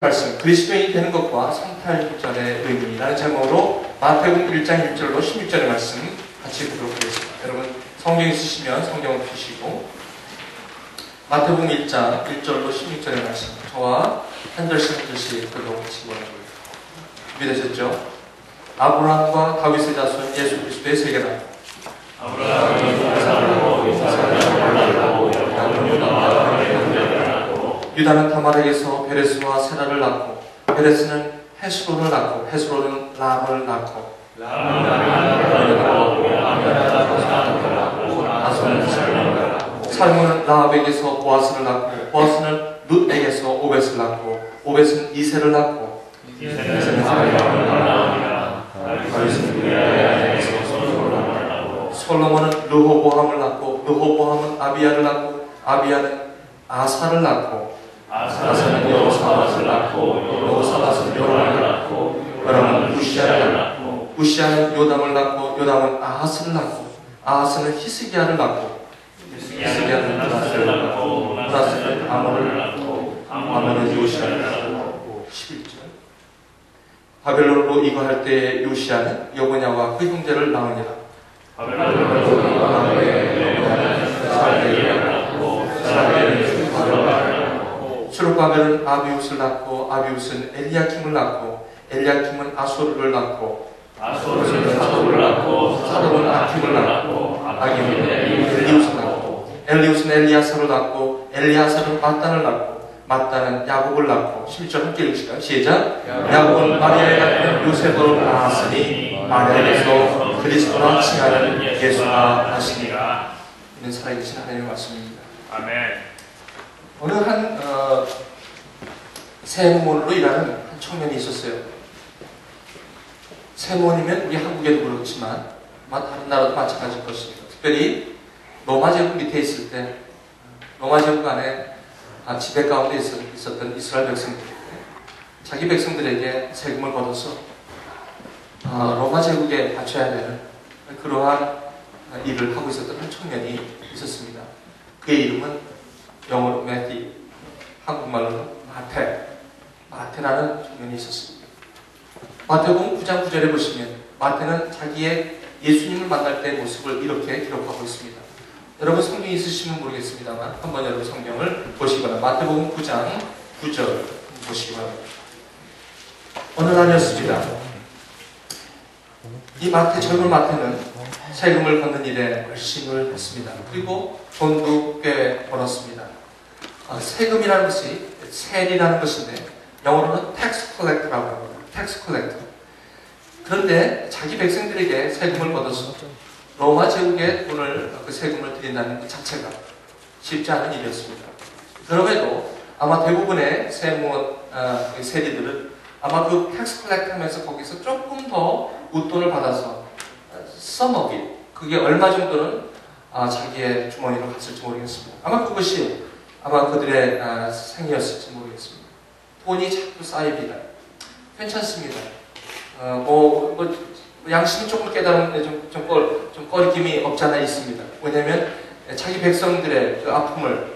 말씀, 그리스도인이 되는 것과 성탈절의 의미라는 제목으로 마태복음 1장 1절로 16절의 말씀 같이 보도록 하겠습니다. 여러분 성경 있으시면 성경을 펴시고 마태복음 1장 1절로 16절의 말씀 저와 한 절씩 한 절씩 읽도록 같이 원합니다. 준비되셨죠? 아브라함과 다윗의 자손 예수 그리스도의 세계다. 유다는 다말에게서 베레스와 세라를 낳고 베레스는 헤스론을 낳고 헤스론은 람을 낳고 살몬은 라합에게서 보아스를 낳고 보아스는 룻에게서 오벳을 낳고 오벳은 이세를 낳고 이세는 솔로몬은 르호보암을 낳고 르호보암은 아비야를 낳고 아비야는 아사를 낳고 아사는 여호사밧을 낳고 여호사밧은 요람을 낳고 요람은 우시야를 낳고 우시야는 요담을 낳고 요담은 아하스를 낳고 아하스는 히스기야를 낳고 히스기야는 므낫세를 낳고 므낫세는 아몬을 낳고 아몬은 요시야를 낳고 11절 바벨론으로 이거할 때에 요시야는 여고냐와 그 형제를 낳으니라. 바벨론으로 이거할 때에 여고냐는 살레를 낳고 살레는 수르바벨은 아비웃을 낳고 아비웃은 엘리야킴을 낳고 엘리야킴은 아소르를 낳고 아소르는 사독을 낳고 사독은 아킴을 낳고 아킴은 엘리웃을 낳고 엘리웃은 엘리야사를 낳고 엘리야사는 마단을 낳고 마단은 야곱을 낳고 11절 함께 읽으실까요? 시작! 야곱은 마리아에 낳은 요셉으로 낳았으니 마리아에서 그리스도라 칭하는 예수가 하시니라. 이는 살아계신 하나님의 말씀입니다. 아멘. 어느 한 세무원으로 일하는 한 청년이 있었어요. 세무원이면 우리 한국에도 그렇지만 다른 나라도 마찬가지일 것입니다. 특별히 로마 제국 밑에 있을 때 로마 제국 안에 지배 가운데 있었던 이스라엘 백성들 자기 백성들에게 세금을 걷어서 로마 제국에 바쳐야 되는 그러한 일을 하고 있었던 한 청년이 있었습니다. 그의 이름은 영어로 매티, 한국말로는 마태라는 청년이 있었습니다. 마태복음 9장 9절에 보시면 마태는 자기의 예수님을 만날 때의 모습을 이렇게 기록하고 있습니다. 여러분 성경이 있으시면 모르겠습니다만 한번 여러분 성경을 보시기 바랍니다. 마태복음 9장 9절 보시기 바랍니다. 어느 날이었습니다. 이 젊은 마태는 세금을 걷는 일에 열심을 했습니다. 그리고 돈도 꽤 벌었습니다. 세금이라는 것이 세리라는 것인데 영어로는 tax collector라고 합니다. tax collector. 그런데 자기 백성들에게 세금을 걷어서 로마 제국에 그 세금을 드린다는 것 자체가 쉽지 않은 일이었습니다. 그럼에도 아마 대부분의 세리들은 아마 그 tax collect 하면서 거기서 조금 더 웃돈을 받아서 some of it, 그게 얼마 정도는 자기의 주머니로 갔을지 모르겠습니다. 아마 그것이 아마 그들의 생이었을지 모르겠습니다. 돈이 자꾸 쌓입니다. 괜찮습니다. 양심이 조금 깨달은 좀 꺼리낌이 없지 않아 있습니다. 왜냐하면 자기 백성들의 그 아픔을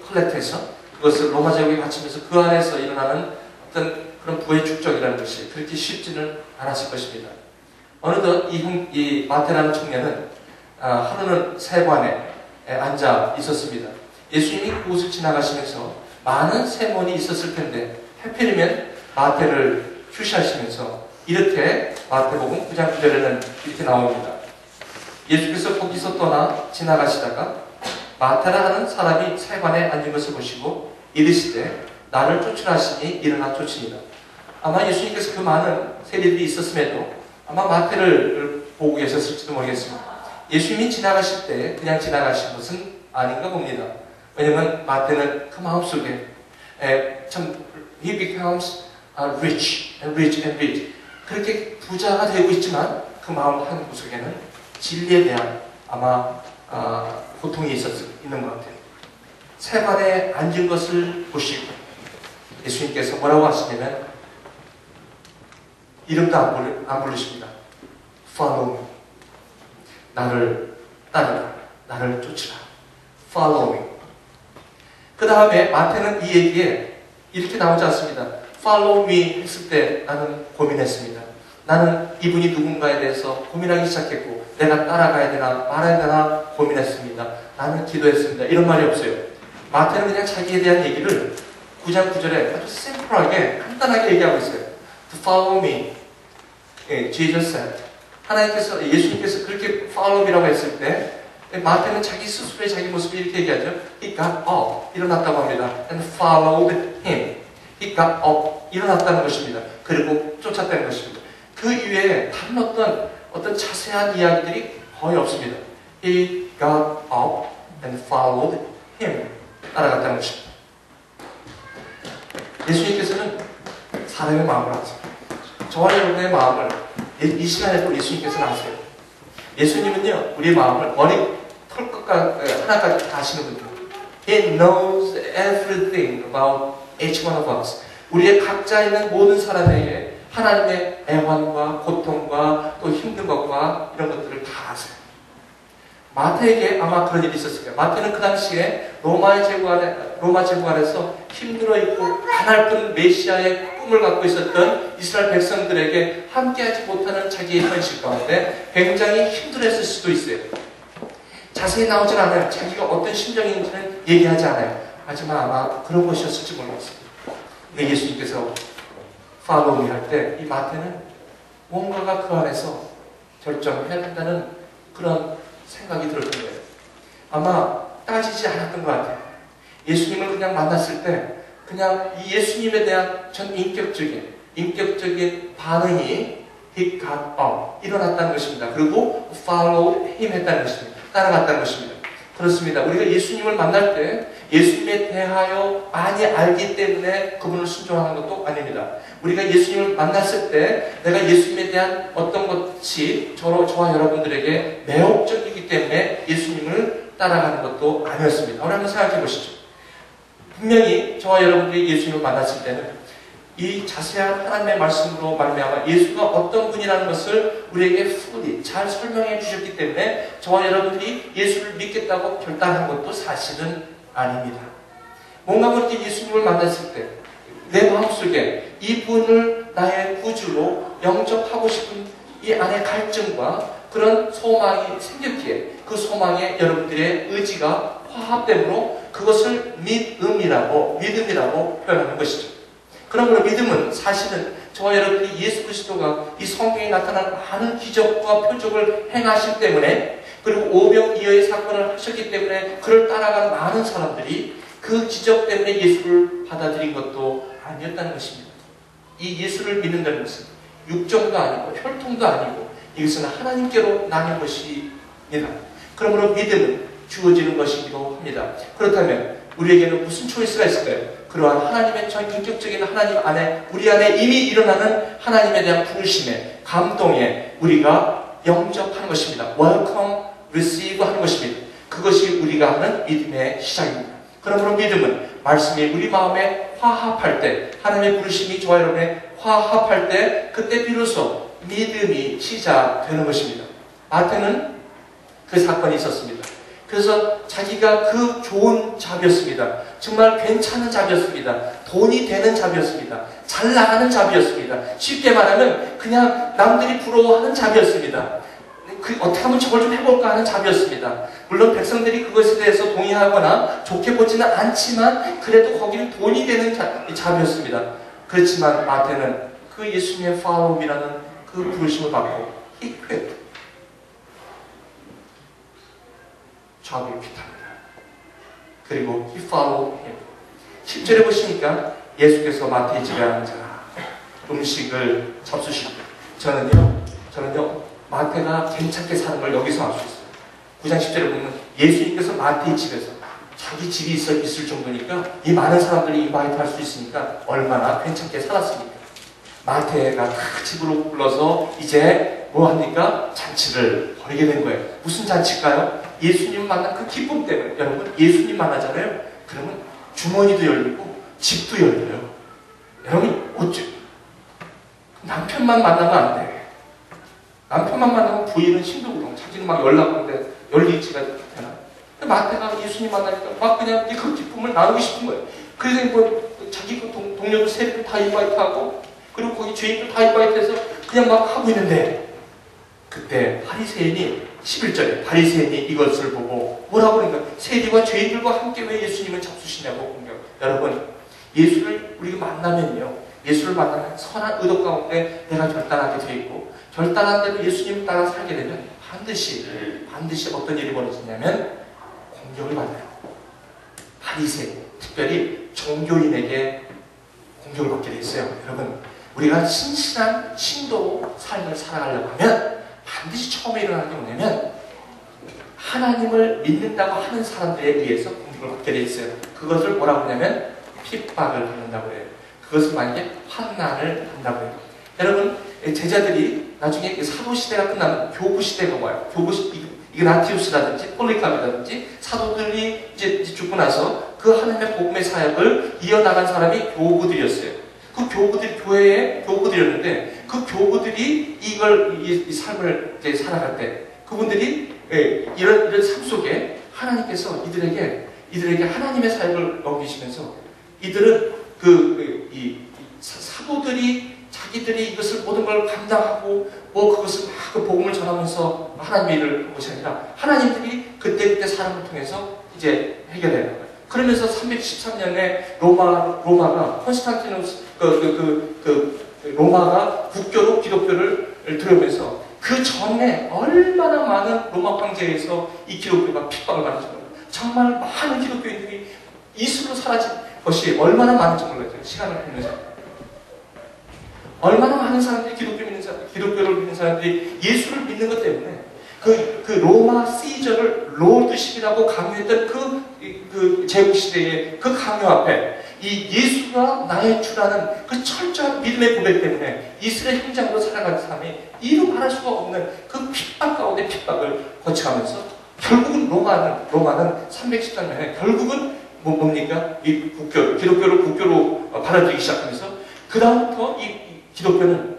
컬렉트해서 그것을 로마 제국에 바치면서 그 안에서 일어나는 어떤 그런 부의 축적이라는 것이 그렇게 쉽지는 않았을 것입니다. 어느덧 이 마태라는 청년은 하루는 세관에 앉아 있었습니다. 예수님이 그곳을 지나가시면서 많은 세몬이 있었을 텐데 하필이면 마태를 휴시하시면서 이렇게 마태복음 9장 9절에는 이렇게 나옵니다. 예수께서 거기서 떠나 지나가시다가 마태라 하는 사람이 세관에 앉은 것을 보시고 이르시되 나를 쫓으라 하시니 일어나 쫓으니라. 아마 예수님께서 그 많은 세리들이 있었음에도 아마 마태를 보고 계셨을지도 모르겠습니다. 예수님이 지나가실 때 그냥 지나가신 것은 아닌가 봅니다. 왜냐면 마태는 그 마음속에 he becomes rich and rich and rich 그렇게 부자가 되고 있지만 그 마음 한 구석에는 진리에 대한 아마 고통이 있는 것 같아요. 세관에 앉은 것을 보시고 예수님께서 뭐라고 하시냐면 이름도 안 부르십니다. Follow me. 나를 따르라. 나를 쫓으라. Follow me. 그 다음에 마태는 이 얘기에 이렇게 나오지 않습니다. Follow me 했을 때 나는 고민했습니다. 나는 이분이 누군가에 대해서 고민하기 시작했고 내가 따라가야 되나 말아야 되나 고민했습니다. 나는 기도했습니다. 이런 말이 없어요. 마태는 그냥 자기에 대한 얘기를 9장 9절에 아주 심플하게 간단하게 얘기하고 있어요. To follow me, Jesus said. 하나님께서, 예수님께서 그렇게 follow me라고 했을 때 마태는 자기 스스로의 자기 모습을 이렇게 얘기하죠. He got up, 일어났다고 합니다. And followed him. He got up, 일어났다는 것입니다. 그리고 쫓았다는 것입니다. 그 이외에 다른 어떤 자세한 이야기들이 거의 없습니다. He got up and followed him. 따라갔다는 것입니다. 예수님께서는 사람의 마음을 아세요. 저와 여러분의 마음을 이 시간에도 예수님께서는 아세요. 예수님은요, 우리의 마음을 머리 털끝까지 하나까지 다 아시는 분이에요. He knows everything about each one of us. 우리의 각자 있는 모든 사람에게 하나님의 애환과 고통과 또 힘든 것과 이런 것들을 다 아세요. 마태에게 아마 그런 일이 있었을 거예요. 마태는 그 당시에 로마 제국 안에서 힘들어 있고 가날픈 메시아의 꿈을 갖고 있었던 이스라엘 백성들에게 함께하지 못하는 자기의 현실 가운데 굉장히 힘들었을 수도 있어요. 자세히 나오진 않아요. 자기가 어떤 심정인지는 얘기하지 않아요. 하지만 아마 그런 것이었을지 몰랐어요. 근데 예수님께서 follow me 할 때 이 마태는 뭔가가 그 안에서 결정해야 된다는 그런 생각이 들었던 거예요. 아마 따지지 않았던 것 같아요. 예수님을 그냥 만났을 때 그냥 이 예수님에 대한 전 인격적인 반응이 he got up, 일어났다는 것입니다. 그리고 follow him 했다는 것입니다. 따라갔다는 것입니다. 그렇습니다. 우리가 예수님을 만날 때 예수님에 대하여 많이 알기 때문에 그분을 순종하는 것도 아닙니다. 우리가 예수님을 만났을 때 내가 예수님에 대한 어떤 것이 저와 여러분들에게 매혹적이기 때문에 예수님을 따라가는 것도 아니었습니다. 우리 한번 생각해 보시죠. 분명히 저와 여러분들이 예수님을 만났을 때는 이 자세한 하나님의 말씀으로 말미암아 예수가 어떤 분이라는 것을 우리에게 fully 잘 설명해 주셨기 때문에 저와 여러분들이 예수를 믿겠다고 결단한 것도 사실은 아닙니다. 뭔가 그렇게 예수님을 만났을 때 내 마음속에 이분을 나의 구주로 영접하고 싶은 이 안의 갈증과 그런 소망이 생겼기에 그 소망에 여러분들의 의지가 화합됨으로 그것을 믿음이라고 표현하는 것이죠. 그러므로 믿음은 사실은 저와 여러분이 예수 그리스도가 이 성경에 나타난 많은 기적과 표적을 행하시기 때문에 그리고 오병이어의 사건을 하셨기 때문에 그를 따라간 많은 사람들이 그 기적 때문에 예수를 받아들인 것도 아니었다는 것입니다. 이 예수를 믿는다는 것은 육정도 아니고 혈통도 아니고 이것은 하나님께로 나는 것입니다. 그러므로 믿음은 주어지는 것이기도 합니다. 그렇다면 우리에게는 무슨 초이스가 있을까요? 그러한 하나님의 전인격적인 하나님 안에 우리 안에 이미 일어나는 하나님에 대한 부르심에 감동에 우리가 영접하는 것입니다. Welcome, receive 하는 것입니다. 그것이 우리가 하는 믿음의 시작입니다. 그러므로 믿음은 말씀이 우리 마음에 화합할 때 하나님의 부르심이 저와 여러분의 화합할 때 그때 비로소 믿음이 시작되는 것입니다. 마태는 그 사건이 있었습니다. 그래서 자기가 그 좋은 잡이었습니다. 정말 괜찮은 잡이었습니다. 돈이 되는 잡이었습니다. 잘 나가는 잡이었습니다. 쉽게 말하면 그냥 남들이 부러워하는 잡이었습니다. 어떻게 하면 저걸 좀 해볼까 하는 잡이었습니다. 물론 백성들이 그것에 대해서 동의하거나 좋게 보지는 않지만 그래도 거기는 돈이 되는 잡이었습니다. 그렇지만 마태는 그 예수님의 follow me라는 그 부르심을 받고 he quit. 잡을 퀴합니다. 그리고 he followed him. 10절에 보시니까 예수께서 마태의 집에 앉아 음식을 잡수시고 저는요 마태가 괜찮게 사는 걸 여기서 알 수 있어요. 9장 10절에 보면 예수님께서 마태의 집에서 자기 집이 있을 정도니까 이 많은 사람들이 인바이트 할 수 있으니까 얼마나 괜찮게 살았습니까? 마태가 다 집으로 불러서 이제 뭐 합니까? 잔치를 벌이게 된 거예요. 무슨 잔치일까요? 예수님 만난 그 기쁨 때문에. 여러분 예수님 만나잖아요. 그러면 주머니도 열리고 집도 열려요. 여러분 어째 남편만 만나면 안 돼. 남편만 만나면 부인은 힘들고 자기는 막 연락하는데 열리지가 되나? 마태가 예수님 만나니까 막 그냥 그 기쁨을 나누고 싶은 거예요. 그래서 뭐 자기 동료들 세리들 다 인바이트하고 그리고 거기 죄인들 다 인바이트해서 그냥 막 하고 있는데 그때 바리새인이 11절에 바리새인이 이것을 보고 뭐라고 그러니까 세리와 죄인들과 함께 왜 예수님을 잡수시냐고 공격. 여러분 예수를 우리가 만나면요 예수를 만나면 선한 의도 가운데 내가 결단하게 돼 있고 결단한 대로 예수님을 따라 살게 되면 반드시 어떤 일이 벌어지냐면 공격을 받아요. 바리새인 특별히 종교인에게 공격을 받게 돼 있어요. 여러분 우리가 신실한 신도로 삶을 살아가려고 하면 반드시 처음에 일어나는 게 뭐냐면 하나님을 믿는다고 하는 사람들에 의해서 공격을 받게 돼 있어요. 그것을 뭐라고 하냐면 핍박을 받는다고 해요. 그것을 만약에 환난을 받는다고 해요. 여러분 제자들이 나중에 사도시대가 끝나면 교부시대가 와요. 이그나티우스라든지 폴리카르라든지 사도들이 이제 죽고 나서 그 하나님의 복음의 사역을 이어나간 사람이 교부들이었어요. 그 교부들이 교회의 교부들이었는데 그 교부들이 이 삶을 이제 살아갈 때 그분들이 이런 삶 속에 하나님께서 이들에게 하나님의 사역을 넘기시면서 이들은 이 사도들이 자기들이 이것을 모든 걸 감당하고 그것을 막 그 복음을 전하면서 하나님의 일을 한 것이 아니라 하나님들이 그때 사람을 통해서 이제 해결해야 거예요. 그러면서 313년에 로마가 콘스탄티누스 로마가 국교로 기독교를 들여오면서 그 전에 얼마나 많은 로마 황제에서 이 기독교가 핍박을 받는지 몰라요. 정말 많은 기독교인들이 이슬로 사라진 것이 얼마나 많은지 몰라요. 시간을 보면서 얼마나 많은 사람들이 기독교를 믿는 사람들이 예수를 믿는 것 때문에 그 로마 시저를 롤드십이라고 강요했던 그 제국시대의 그 강요 앞에 이 예수가 나의 주라는 그 철저한 믿음의 고백 때문에 이스라엘 행장으로 살아가는 사람이 이루 말할 수가 없는 그 핍박 가운데 핍박을 거쳐가면서 결국은 로마는 313년에 결국은 뭡니까? 이 기독교를 국교로 받아들이기 시작하면서 그 다음부터 이 기독교는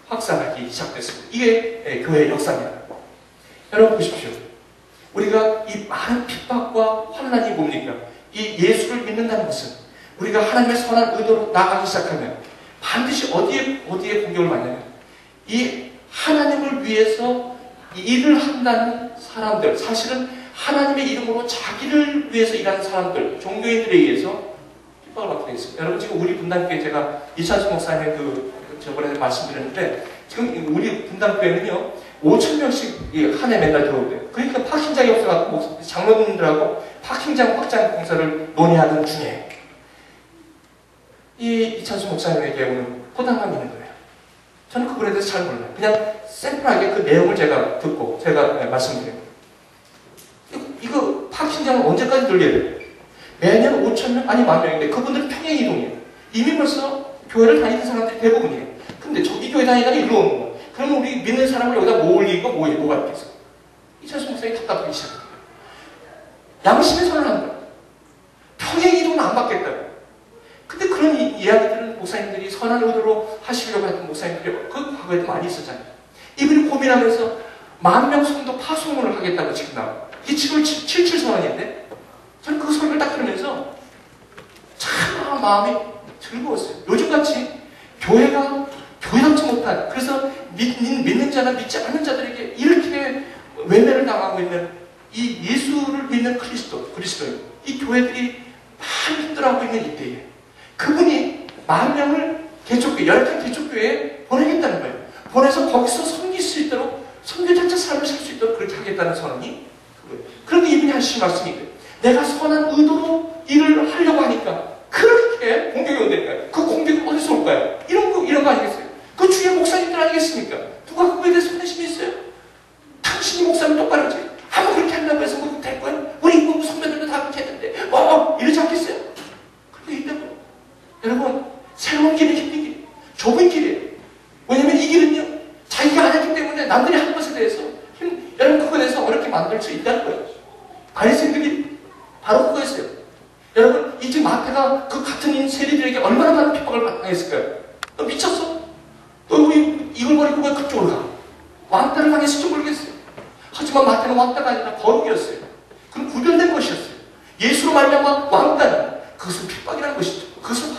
확산하기 시작됐습니다. 이게 교회의 역사입니다. 여러분 보십시오. 우리가 이 많은 핍박과 환난이 뭡니까? 이 예수를 믿는다는 것은 우리가 하나님의 선한 의도로 나아가기 시작하면 반드시 어디에 공격을 받냐면 이 하나님을 위해서 일을 한다는 사람들, 사실은 하나님의 이름으로 자기를 위해서 일하는 사람들, 종교인들에 의해서 핍박을 받게 되겠습니다. 여러분 지금 우리 분당교회 제가 이찬수 목사님 저번에 말씀드렸는데 지금 우리 분당교회는요 5,000명씩 한 해 맨날 들어오대요. 그러니까 파킹장이 없어갖고 장로님들하고 파킹장 확장 공사를 논의하는 중에 이 이찬수 목사님에게 오늘 포단감이 있는 거예요. 저는 그거에 대해서 잘 몰라요. 그냥 샘플하게 그 내용을 제가 듣고 제가 말씀드려요. 이거 파킹장을 언제까지 돌려야 돼요? 매년 5,000명 아니 10,000명인데 그분들은 평행 이동이에요. 이미 벌써 교회를 다니는 사람들이 대부분이에요. 근데 저기 교회 다니다가 일로 오는 거예요. 그러면 우리 믿는 사람을 여기다 모으기가 뭐가 있겠어? 이찬수 목사님이 답답하기 시작해요. 양심의 선을 한다. 평행 이동은 안 받겠다고. 근데 그런 이야기들은 목사님들이 선한 의도로 하시려고 했던 목사님들이 그 과거에도 많이 있었잖아요. 이분이 고민하면서 10,000명 성도 파송을 하겠다고 지금 나와요. 이게 지금 77선언인데 저는 그 소리를 딱 들으면서 참 마음이 즐거웠어요. 요즘같이 교회답지 못한 그래서 믿는 자나 믿지 않는 자들에게 이렇게 외면을 당하고 있는 이 예수를 믿는 그리스도인 이 교회들이 많이 힘들어하고 있는 이때에 그분이 10,000명을 열악한 개척교회에 보내겠다는 거예요. 보내서 거기서 섬길 수 있도록 선교자적 삶을 살 수 있도록 그렇게 하겠다는 선언이 그거예요. 그런데 이분이 하신 말씀이 있어요. 내가 선한 의도로 일을 하려고 하니까 그렇게 공격이 온다니까요. 그 공격이 어디서 올까요? 이런 거 아니겠어요? 그 주의 목사님들 아니겠습니까? 누가 그거에 대해서 관심이 있어요? 당신이 목사님 똑바로 하지. 한번 그렇게 한다고 해서 뭐 될 거야? 우리 선배들도 다 그렇게 했는데 이러지 않겠어요? 그렇게 있다고. 여러분 새로운 길이 힘든 길, 좁은 길이에요. 왜냐면 이 길은요 자기가 안 했기 때문에 남들이 한 것에 대해서 여러분 그거에 대해서 어렵게 만들 수 있다는 거예요. 바리새인들이 바로 그거였어요. 여러분 이제 마태가 그 같은 세리들에게 얼마나 많은 핍박을 당했을까요? 너 미쳤어? 너 우리 이걸 버리고 왜 그쪽으로 가? 왕따를 당했을지 모르겠어요. 하지만 마태는 왕따가 아니라 거룩이었어요. 그건 구별된 것이었어요. 예수로 말미암아 왕따는 그것은 핍박이라는 것이죠. 그것은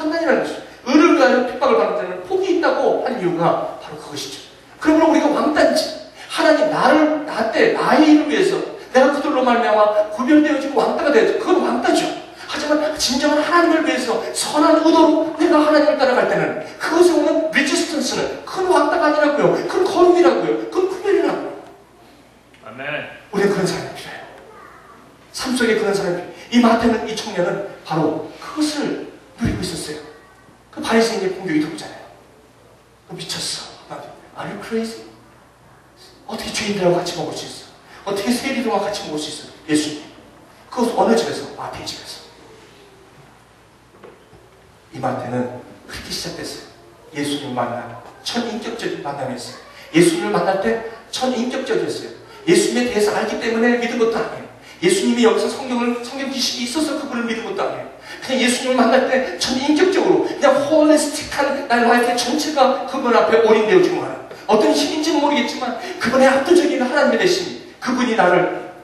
위하여 핍박을 받는 자는 복이 있다고 한 이유가 바로 그것이죠. 그러므로 우리가 왕단지, 하나님 나의 일을 위해서 내가 그들로 말미암아 구별되어지고 왕따가 되어져. 그건 왕따죠. 하지만 진정한 하나님을 위해서 선한 의도로 내가 하나님을 따라갈 때는 그것에 오는 레지스턴스는 큰 왕따가 아니라고요. 큰 거룩이라고요. 큰 구별이라고요. 아멘. 우리는 그런 사람이 필요해요. 삶 속에 그런 사람이 필요해요. 이 마태는, 이 청년은 바로 그것을 누리고 있었어요. 그 바리새인의 공격이 들어오잖아요. 너 미쳤어. Are you crazy? 어떻게 죄인들하고 같이 먹을 수 있어? 어떻게 세리들과 같이 먹을 수 있어? 예수님. 그것은 어느 집에서? 마태의 집에서. 이 마태는 그렇게 시작됐어요. 예수님을 만나 천인격적인 만남이었어요. 예수님을 만날 때 천인격적이었어요. 예수님에 대해서 알기 때문에 믿은 것도 아니에요. 예수님이 여기서 성경 지식이 있어서 그분을 믿은 것도 아니에요. 그냥 예수님을 만날 때 천인격적으로 그냥 홀리스틱한 나의 라이프의 전체가 그분 앞에 올인되어지고 하는, 어떤 힘인지는 모르겠지만 그분의 압도적인 하나님의 대신, 그분이 나를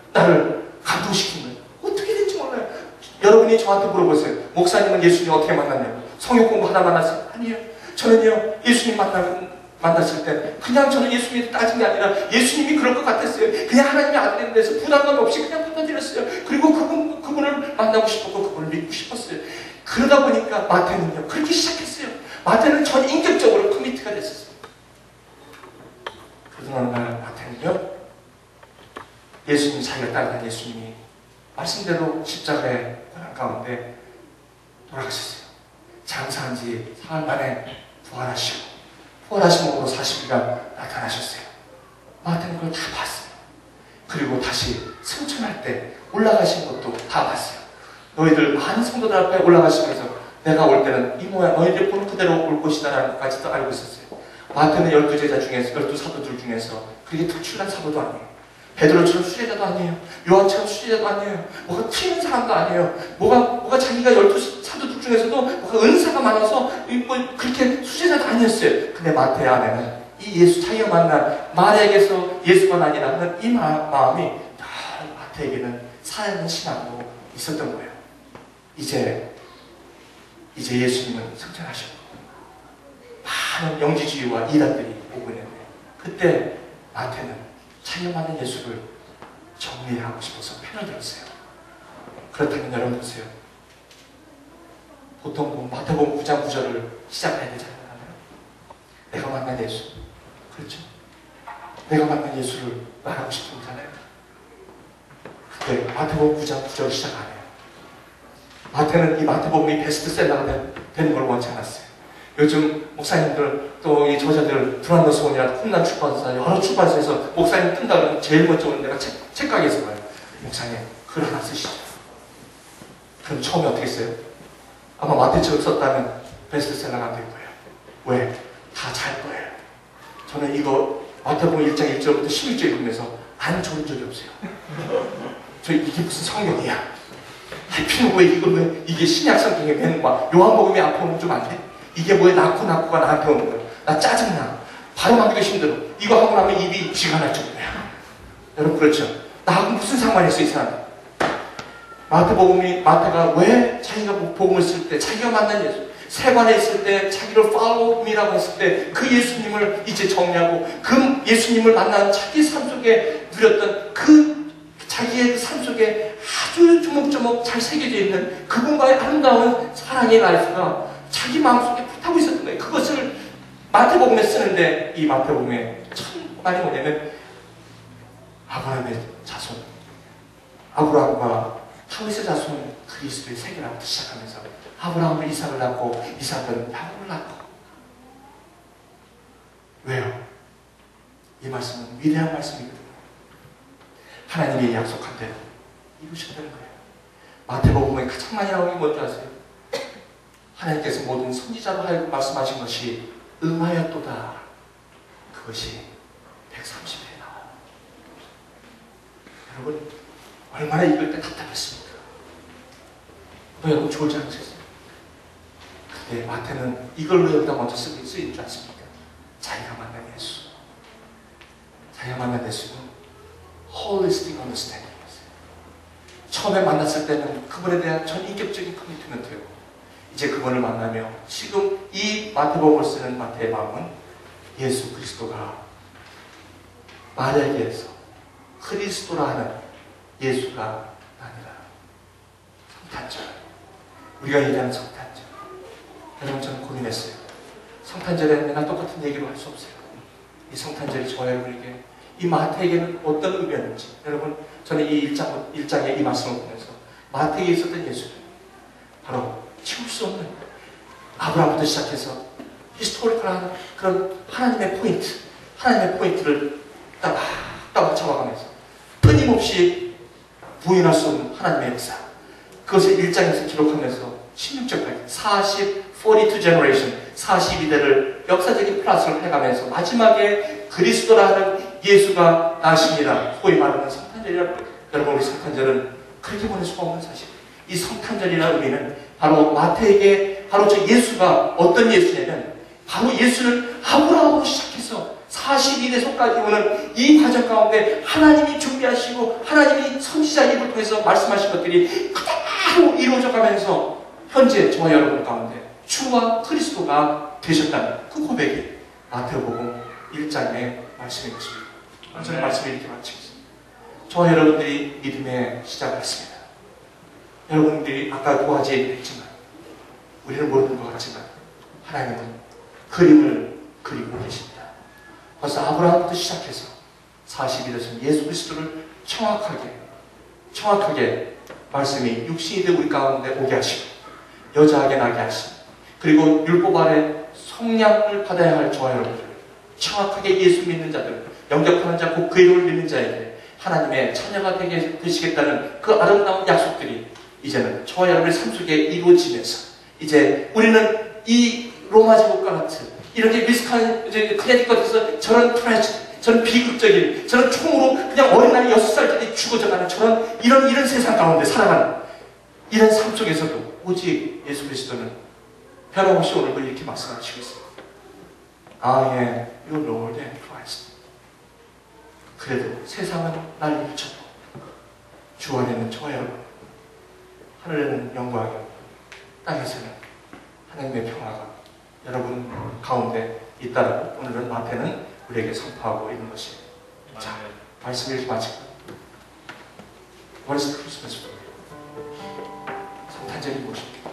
감동시킨 거예요. 어떻게 될지 몰라요. 여러분이 저한테 물어보세요. 목사님은 예수님 어떻게 만났냐고. 성경 공부 하다 만났어요? 아니에요. 저는요, 예수님 만났을 때 그냥 저는 예수님이 따진 게 아니라 예수님이 그럴 것 같았어요. 그냥 하나님의 아들에 대해서 부담감 없이 그냥 받아들였어요. 그리고 그분을 만나고 싶었고 그분을 믿고 싶었어요. 그러다 보니까 마태는요, 그렇게 시작했어요. 마태는 전 인격적으로 커미트가 됐었어요. 그러던 어느 날 마태는요, 예수님, 자기가 따르는 예수님이 말씀대로 십자가의 고난 가운데 돌아가셨어요. 장사한 지 사흘 만에 부활하신 몸으로 40일간 나타나셨어요. 마태는 그걸 다 봤어요. 그리고 다시 승천할 때 올라가신 것도 다 봤어요. 너희들 많은 성도들 앞에 올라가시면서 내가 올 때는 이 모양 너희들 본 그대로 올 것이다라는 것까지도 알고 있었어요. 마태는 12제자 중에서, 12사도들 중에서 그렇게 특출난 사도도 아니에요. 베드로처럼 수제자도 아니에요. 요한처럼 수제자도 아니에요. 뭐가 튀는 사람도 아니에요. 뭐가 자기가 12사도들 중에서도 뭐가 은사가 많아서 뭐 그렇게 수제자도 아니었어요. 근데 마태 안에는 이 예수, 자기가 만난 마리아에게서 예수가 아니라는 이 마음이 마태에게는 살아있는 신앙으로 있었던 거예요. 이제 예수님은 승천하셨고 많은 영지주의와 이단들이 오고 있는데, 그때 마태는 자기가 만난 예수를 정리하고 싶어서 편을 들었어요. 그렇다면 여러분 보세요. 보통 마태복음 9장 9절을 시작해야 되잖아요. 내가 만난 예수. 그렇죠? 내가 만난 예수를 말하고 싶은 거잖아요. 근데 마태복음 9장 9절을 시작 안 해요. 마태는 이 마태복음이 베스트셀러가 되는 걸 원치 않았어요. 요즘 목사님들, 또 이 저자들, 두란노스원이나 홈난 출판사, 여러 출판사에서 목사님 뜬다 그러면 제일 먼저 오는 데가 책가게에서 봐요. 목사님, 글 하나 쓰시죠. 그럼 처음에 어떻게 써요? 아마 마태처럼 썼다면 베스트셀러가 안 될 거예요. 왜? 다 잘 거예요. 저는 이거 마태복음 1장 1절부터 11절 읽으면서 안 좋은 적이 없어요. 이게 무슨 성경이야? 하필 왜 이게 신약 성경에 되는 거야? 요한복음이 앞에 오면 좀 안 돼? 이게 뭐야? 낳고가 나한테 오는 거야. 나 짜증나. 발음하기도 힘들어. 이거 하고 나면 입이 쥐가 날 정도야. 여러분 그렇죠? 나하고 무슨 상관이 있어 이 사람? 마태가 왜 자기가 복음을 쓸 때, 자기가 만난 예수, 세관에 있을 때 자기를 follow me라고 했을 때 그 예수님을 이제 정리하고 그 예수님을 만난 자기 삶 속에 누렸던 그 자기의 삶 속에 아주 조목조목 잘 새겨져 있는 그분과의 아름다운 사랑의 라이프가 자기 마음속에 불타고 있었던 거예요. 그것을 마태복음에 쓰는데, 이 마태복음의 첫 말이 뭐냐면 아브라함의 자손, 아브라함과 다윗의 자손 그리스도의 세계라부터 시작하면서 아브라함은 이삭을 낳고 이삭은 야곱을 낳고. 왜요? 이 말씀은 위대한 말씀이거든요. 하나님이 약속한 대로 이루셨다는 거예요. 마태복음에 가장 많이 나오는 게 뭔지 아세요? 하나님께서 모든 선지자로 하여금 말씀하신 것이 응하였도다. 그것이 130회에 나와요. 여러분 얼마나 읽을 때 답답했습니까? 여러분 졸지 않으셨어요? 근데 마태는 이걸로 여기다 먼저 쓰인 줄 아십니까? 자기가 만난 예수. 자기가 만난 예수는 holistic understanding이었어요. 처음에 만났을 때는 그분에 대한 전인격적인 커미트먼트였고, 이제 그분을 만나며 지금 이 마태복음을 쓰는 마태의 마음은 예수 그리스도가 마리아에게서 그리스도라 하는 예수가 아니라 성탄절, 우리가 얘기하는 성탄절. 여러분, 저는 고민했어요. 성탄절에 맨날 똑같은 얘기로 할 수 없어요. 이 성탄절이 저와 여러분에게, 이 마태에게는 어떤 의미였는지. 여러분, 저는 이 1장의 이 말씀을 보면서 마태에게 있었던 예수는 바로 지울 수 없는, 아브라함부터 시작해서 히스토리컬한 그런 하나님의 포인트를 딱 맞춰가면서 끊임없이 부인할 수 없는 하나님의 역사, 그것을 1장에서 기록하면서 16절까지 42 generation, 42대를 역사적인 플러스를 해가면서 마지막에 그리스도라 하는 예수가 나십니다. 소위 말하는 성탄절이라고. 여러분, 우리 성탄절은 그렇게 보낼 수가 없는 사실. 이 성탄절이라는 의미는 바로 마태에게 바로 저 예수가 어떤 예수냐면, 바로 예수는 아브라함으로 시작해서 42대속까지 오는 이 과정 가운데 하나님이 준비하시고 하나님이 선지자 입을 통해서 말씀하신 것들이 그대로 이루어져 가면서 현재 저와 여러분 가운데 주와 그리스도가 되셨다는 그 고백이 마태복음 1장의 말씀인 것입니다. 저는 말씀을 이렇게 마치겠습니다. 저와 여러분들이 믿음의 시작을 했습니다. 여러분들이 아까 두 가지 얘기했지만, 우리는 모르는 것 같지만 하나님은 그림을 그리고 계십니다. 벌써 아브라함부터 시작해서 42대 되신 예수 그리스도를 정확하게 말씀이 육신이 되어 우리 가운데 오게 하시고 여자에게 나게 하시고, 그리고 율법 아래 성량을 받아야 할 저와 여러분들, 정확하게 예수 믿는 자들, 영접하는 자, 곧 그 이름을 믿는 자에게 하나님의 자녀가 되시겠다는 그 아름다운 약속들이 이제는 저와 여러분의 삶 속에 이루어지면서, 이제 우리는 이 로마 제국과 같은 이렇게 미스칸 커네티컷에서 저런 트래지, 저런 비극적인, 저런 총으로 그냥 어린 나이 6살 때 죽어져가는 이런 세상 가운데 살아가는 이런 삶 속에서도 오직 예수 그리스도는 변함없이 오늘도 이렇게 말씀하시고 있습니다. I am your Lord and Christ. 그래도 세상은 날 미쳐도 주 안에는 저와 여러분, 하늘에는 영광이, 땅에서는 하나님의 평화가 여러분 가운데 있다라고 오늘은 마태는 우리에게 선포하고 있는 것입니다. 자, 말씀을 이렇게 마치고, What is Christmas for you? 성탄절이 무엇입니까?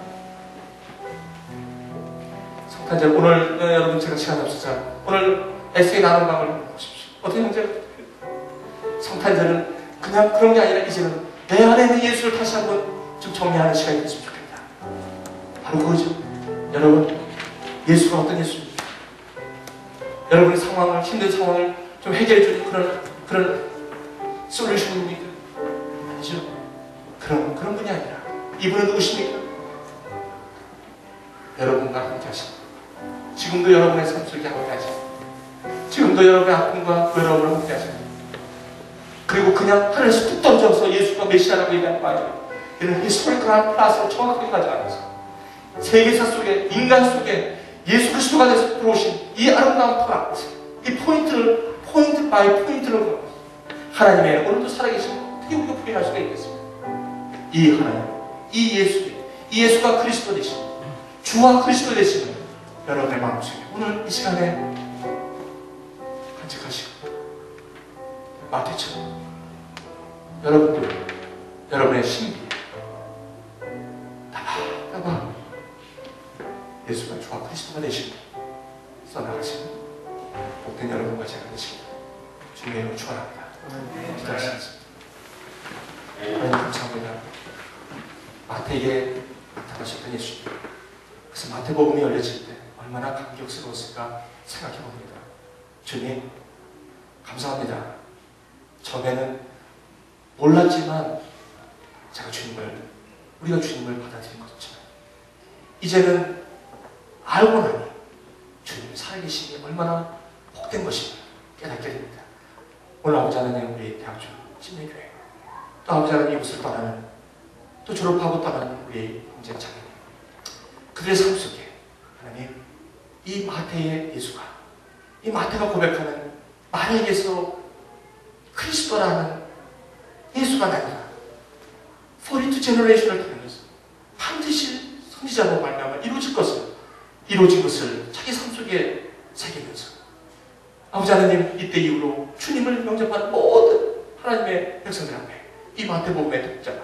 성탄절, 오늘 여러분 제가 시간이 없어서 오늘 에세이 나눈 방을 보십시오. 어떻게 문제가 성탄절은 그냥 그런 게 아니라 이제는 내 안에 있는 예수를 다시 한번 좀 정리하는 시간이 됐으면 좋겠다. 바로 그거죠. 여러분, 예수가 어떤 예수입니까? 여러분의 상황을, 힘든 상황을 좀 해결해주는 그런 솔루션입니까? 아니죠. 그런 분이 아니라 이분은 누구십니까? 여러분과 함께 하십니다. 지금도 여러분의 삶 속에 함께 하십니다. 지금도 여러분의 아픔과 외로움을 함께 하십니다. 그리고 그냥 하늘에서 뚝 떨어져서 예수가 메시아라고 얘기하는 거 아니에요. 이런 히스토리컬한 플러스를 정확하게 가져가면서 세계사 속에, 인간 속에 예수 그리스도가 돼서 들어오신 이 아름다운 프라트, 이 포인트를 포인트 바이 포인트로 하나님의 오늘도 살아계신 어떻게 우리가 부인할 수가 있겠습니까? 이 하나님, 이 예수가 그리스도 되신, 주와 그리스도 되시는 여러분의 마음속에 오늘 이 시간에 간직하시고 마태처럼 여러분들, 여러분의 신비 따바 예수가 주와 그리스도가 되시고 써나가시는 복된 여러분과 제가 되시고 주님의 이름으로 축원합니다. 기도하시겠습니다. 하나님 감사합니다. 마태에게 나타나셨던 예수님, 그래서 마태복음이 열려질 때 얼마나 감격스러웠을까 생각해봅니다. 주님 감사합니다. 전에는 몰랐지만 우리가 주님을 받아들인 것처럼 이제는 알고 나니 주님이 살아계시니 얼마나 복된 것인가 깨닫게 됩니다. 오늘 아버지 하나님, 우리 대학교 침례교회, 또 아버지 하나님 이곳을 떠나는, 또 졸업하고 떠나는 우리 형제 자매님, 그들의 삶 속에 하나님, 이 마태의 예수가, 이 마태가 고백하는 마리아에게서 그리스도라는 예수가 나니라 42 제너레이션을 통해서 반드시 선지자로 말미암아 이루어진 것을 자기 삶 속에 새기면서 아버지 하나님 이때 이후로 주님을 영접한 모든 하나님의 백성들 앞에 이 마태복음의 독자가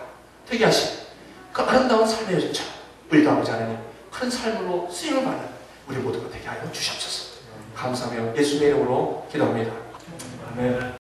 되게 하신 그 아름다운 삶의 여정처럼 우리도 아버지 하나님 큰 삶으로 쓰임을 받는 우리 모두가 되게 하여 주시옵소서. 감사하며 예수님의 이름으로 기도합니다. 아멘.